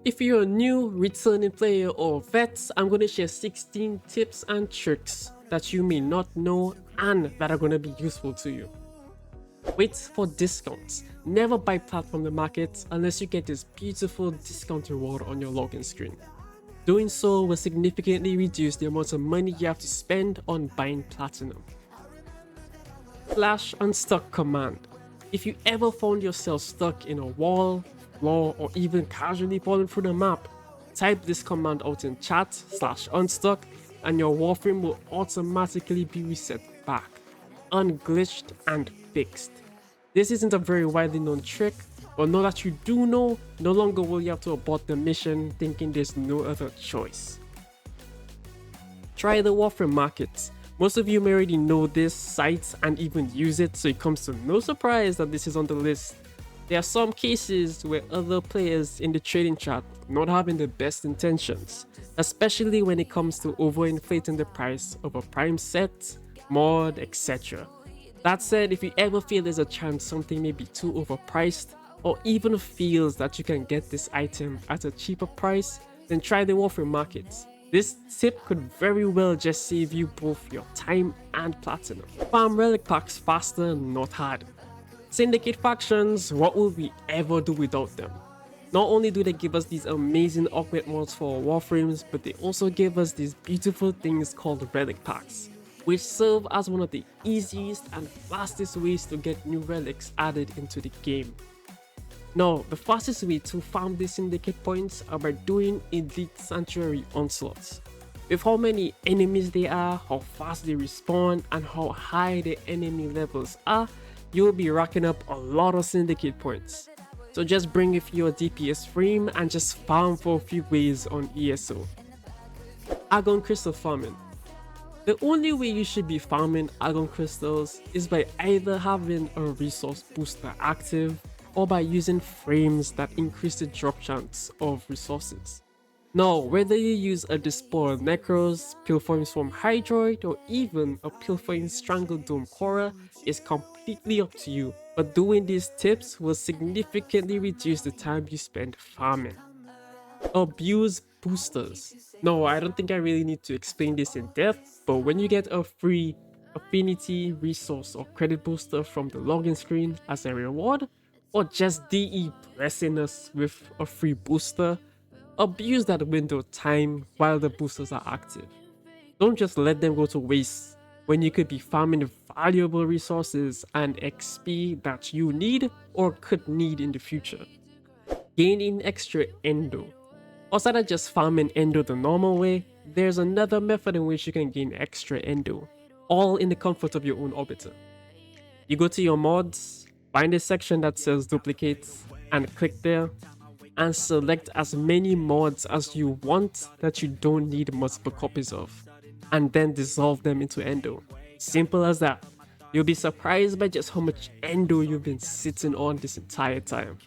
If you're a new, returning player or vet, I'm going to share 16 tips and tricks that you may not know and that are going to be useful to you. Wait for discounts. Never buy plat from the market unless you get this beautiful discount reward on your login screen. Doing so will significantly reduce the amount of money you have to spend on buying platinum. /unstuck command. If you ever found yourself stuck in a wall, floor, or even casually falling through the map, type this command out in chat /unstuck and your Warframe will automatically be reset back, unglitched and fixed. This isn't a very widely known trick, but now that you do know, no longer will you have to abort the mission thinking there's no other choice. Try the Warframe market. Most of you may already know this site and even use it, so it comes to no surprise that this is on the list. There are some cases where other players in the trading chat not having the best intentions, especially when it comes to overinflating the price of a prime set, mod, etc. That said, if you ever feel there's a chance something may be too overpriced, or even feels that you can get this item at a cheaper price, then try the Warframe market. This tip could very well just save you both your time and platinum. Farm relic packs faster, not hard. Syndicate factions, what will we ever do without them? Not only do they give us these amazing augment mods for our warframes, but they also give us these beautiful things called relic packs, which serve as one of the easiest and fastest ways to get new relics added into the game. Now, the fastest way to farm these syndicate points are by doing elite sanctuary onslaughts. With how many enemies there are, how fast they respawn, and how high the enemy levels are, you'll be racking up a lot of syndicate points. So just bring with your DPS frame and just farm for a few ways on ESO. Agon crystal farming. The only way you should be farming Agon crystals is by either having a resource booster active or by using frames that increase the drop chance of resources. Now, whether you use a Despoiled Necros, Pilferings from Hydroid, or even a Pilfering Strangled Dome Cora is completely up to you, but doing these tips will significantly reduce the time you spend farming. Abuse boosters. No, I don't think I really need to explain this in depth, but when you get a free affinity, resource, or credit booster from the login screen as a reward, or just DE blessing us with a free booster, abuse that window time while the boosters are active. Don't just let them go to waste when you could be farming valuable resources and XP that you need or could need in the future. Gaining extra endo. Outside of just farming endo the normal way, there's another method in which you can gain extra endo, all in the comfort of your own orbiter. You go to your mods, find a section that says duplicates, and click there, and select as many mods as you want that you don't need multiple copies of, and then dissolve them into endo. Simple as that. You'll be surprised by just how much endo you've been sitting on this entire time.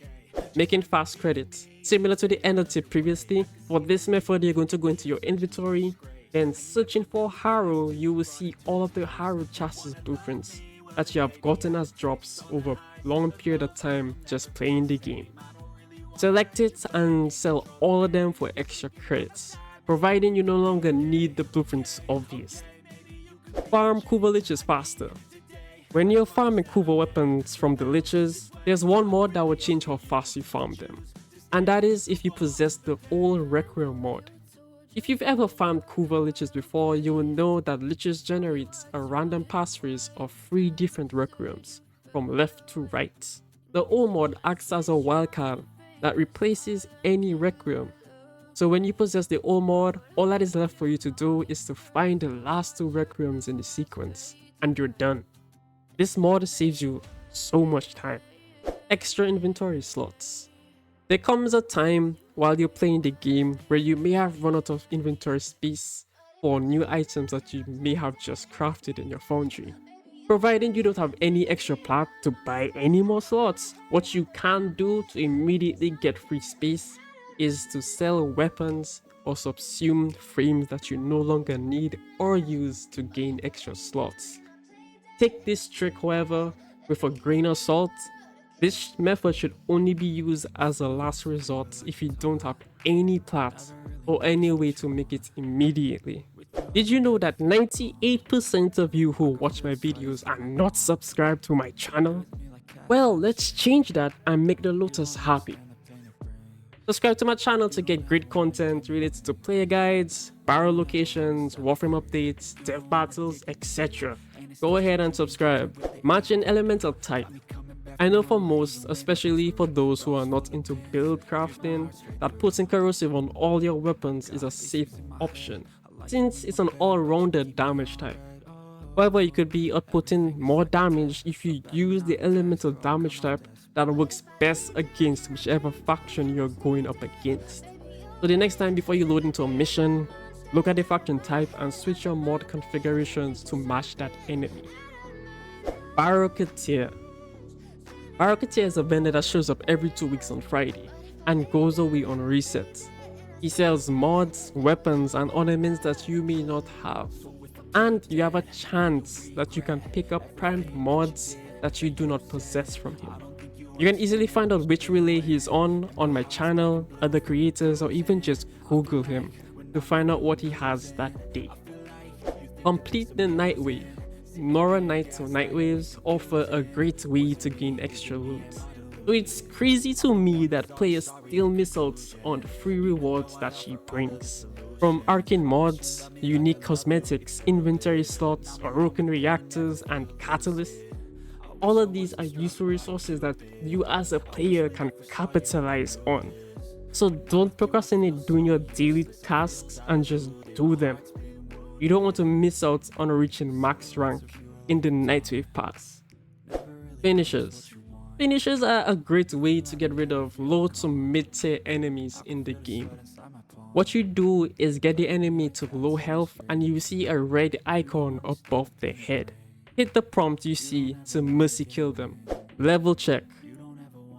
Making fast credits. Similar to the endo tip previously, for this method you're going to go into your inventory, then searching for Harrow, you will see all of the Harrow chassis blueprints that you have gotten as drops over a long period of time just playing the game. Select it and sell all of them for extra credits, providing you no longer need the blueprints obvious. Farm Kuva Liches faster. When you're farming Kuva weapons from the Liches, there's one mod that will change how fast you farm them, and that is if you possess the old Recre Mod. If you've ever farmed Kuva Liches before, you will know that Liches generates a random passphrase of 3 different Requiems, from left to right. The old mod acts as a wildcard that replaces any Requiem. So when you possess the old mod, all that is left for you to do is to find the last 2 Requiems in the sequence, and you're done. This mod saves you so much time. Extra inventory slots. There comes a time while you're playing the game where you may have run out of inventory space for new items that you may have just crafted in your foundry. Providing you don't have any extra plat to buy any more slots, what you can do to immediately get free space is to sell weapons or subsumed frames that you no longer need or use to gain extra slots. Take this trick, however, with a grain of salt. This method should only be used as a last resort if you don't have any plats or any way to make it immediately. Did you know that 98% of you who watch my videos are not subscribed to my channel? Well, let's change that and make the Lotus happy. Subscribe to my channel to get great content related to player guides, barrel locations, Warframe updates, dev battles, etc. Go ahead and subscribe. Match an elemental type. I know for most, especially for those who are not into build crafting, that putting corrosive on all your weapons is a safe option, since it's an all-rounded damage type. However, you could be outputting more damage if you use the elemental damage type that works best against whichever faction you're going up against. So the next time before you load into a mission, look at the faction type and switch your mod configurations to match that enemy. Barocketeer. Barocketeer is a vendor that shows up every 2 weeks on Friday and goes away on reset. He sells mods, weapons, and ornaments that you may not have. And you have a chance that you can pick up primed mods that you do not possess from him. You can easily find out which relay he's on my channel, other creators, or even just Google him to find out what he has that day. Complete the Nightwave. Nora Knights or Nightwaves offer a great way to gain extra loot. So it's crazy to me that players still miss out on free rewards that she brings. From arcane mods, unique cosmetics, inventory slots, broken reactors, and catalysts. All of these are useful resources that you as a player can capitalize on. So don't procrastinate doing your daily tasks and just do them. You don't want to miss out on reaching max rank in the Nightwave pass. Finishers. Finishers are a great way to get rid of low to mid-tier enemies in the game. What you do is get the enemy to low health and you see a red icon above their head. Hit the prompt you see to mercy kill them. Level check.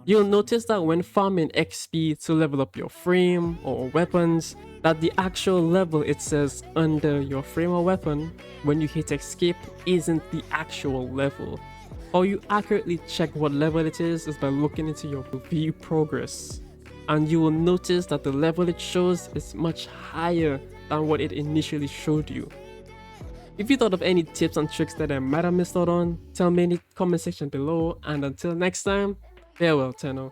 You'll notice that when farming XP to level up your frame or weapons, that the actual level it says under your frame or weapon when you hit escape isn't the actual level. How you accurately check what level it is by looking into your view progress. And you will notice that the level it shows is much higher than what it initially showed you. If you thought of any tips and tricks that I might have missed out on, tell me in the comment section below, and until next time, farewell Tenno.